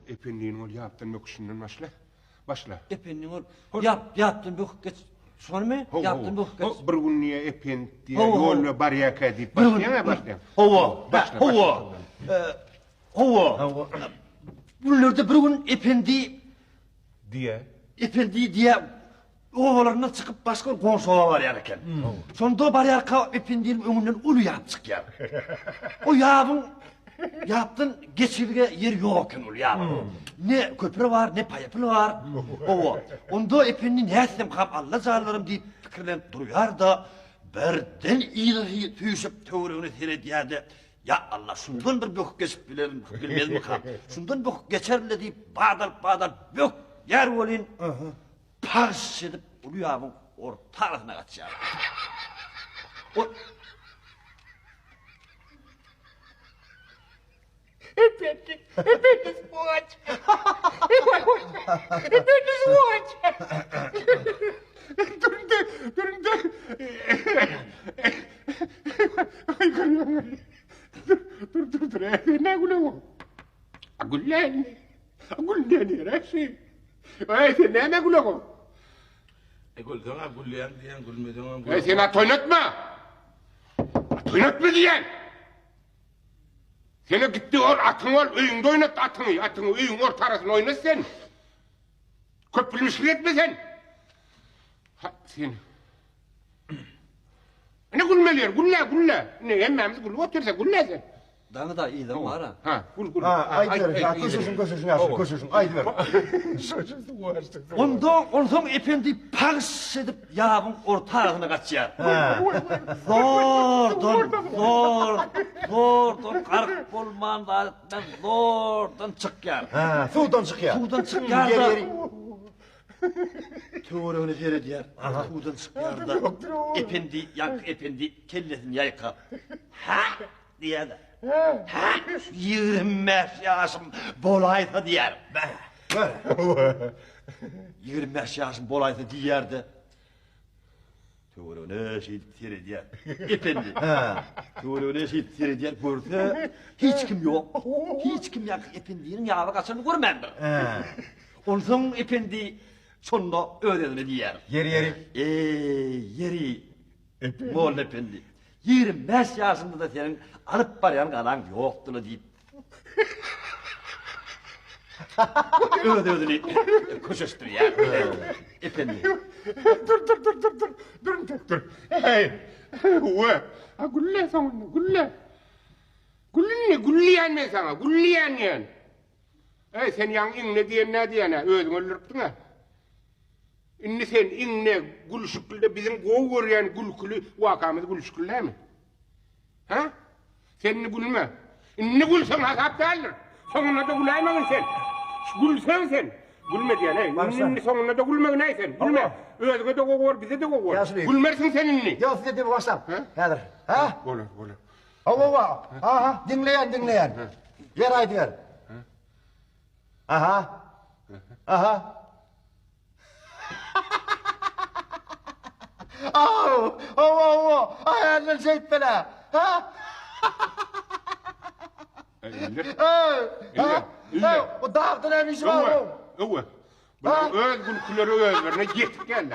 Efendiğin ol yaptın öküşünden başla. Efendim ol. Yaptın bu geç. Sonra mı? Yaptın bu geç. Bir gün niye efendi diye yol ve bariyaka deyip başlayana. Hova. Bunlarda bir gün efendi diye ovalarına çıkıp başka konsola var yarken. Sonunda bariyaka efendinin önünden uluyan çıkıyor. O yaptın geçirge yer yokken ul yavrum. Ne köprü var ne payapı var. Onda efendi nesem kap Allah zarlarım deyip fikirlen duruyor da birden ilahi tüyüşüp tövrüğünü seyrediyade. Ya Allah şundan bir bök geçip bilmez mi kap? Şundan bök geçerle deyip bağdar bök yer olin. Pars edip ulu yavrum ortalarına kaçıyor. Hepiniz boğaç. Hepiniz boğaç. Durun da. Ay görüyorum. Dur. Ne gülüyorsun? Gülen Raşi. Ay sen ne gülüyorsun? Güldüğüne güleyen diyen gülmediğine güleyen. Sen toynatma diyen. Seni gitti atını ol, öyünde oynat atını, öyün ortarasını oynat sen. Köp bilmişlik etme sen. Sen. Ne gülmeliyor, gülle. Ne emmemiz gülle, otursa gülle sen. Danı da iyi var ha. Ha, gül. Aydı ver, koşursun, aydı ver. Ondan efendi pars edip yağın ortalarına kaçıyor. Zordan karık bulmandan zordan çıkıyor. Sudan çıkıyor. Sudan çıkıyor da. Tövrüğünü seyrediyor. Sudan çıkıyor da. Efendi kellesini yayka. Ha diye de. 25 yaşım bolaydı diyer. 25 yaşım bolaydı diyerdi. Tövrüğüne seyrediyor. Efendi. Tövrüğüne seyrediyor. Burada hiç kim yok. Hiç kim yok. Efendinin yağı kaçını görmendir. Ondan efendi sonunda ödediğini diyer. Yeri. Moğol efendi. 25 yaşında da senin alıp barayan kalan yoktuğunu deyip. Ödediğini koşuşturuyor. Efendi. Dur. Hey. Gülle sana, gülle. Gülleyen mi sana, gülleyen. Hey sen yan inne diyene, özün öldürüptün ha. İnne sen inne gül şükülde bizim goğuryan gülkülü vakamız gül şükülle mi? Ha? Sen ne gülme. İnne gülsen hasap değildir. Sonuna da güleymedin sen. Gülsen sen. Gülme diyene. İnne sonuna da gülme ne sen? Gülme. Özüne de goğur, bize de goğur. Gülmersin sen inne. Ya size de bir başlam. Nedir? Ha? Olur. Aha, dinleyen. Ver aydı ver. Aha. Ayarlar şey etmene. Ha? O dağıtın en işi var o. Öz gülküleri özlerine git gel.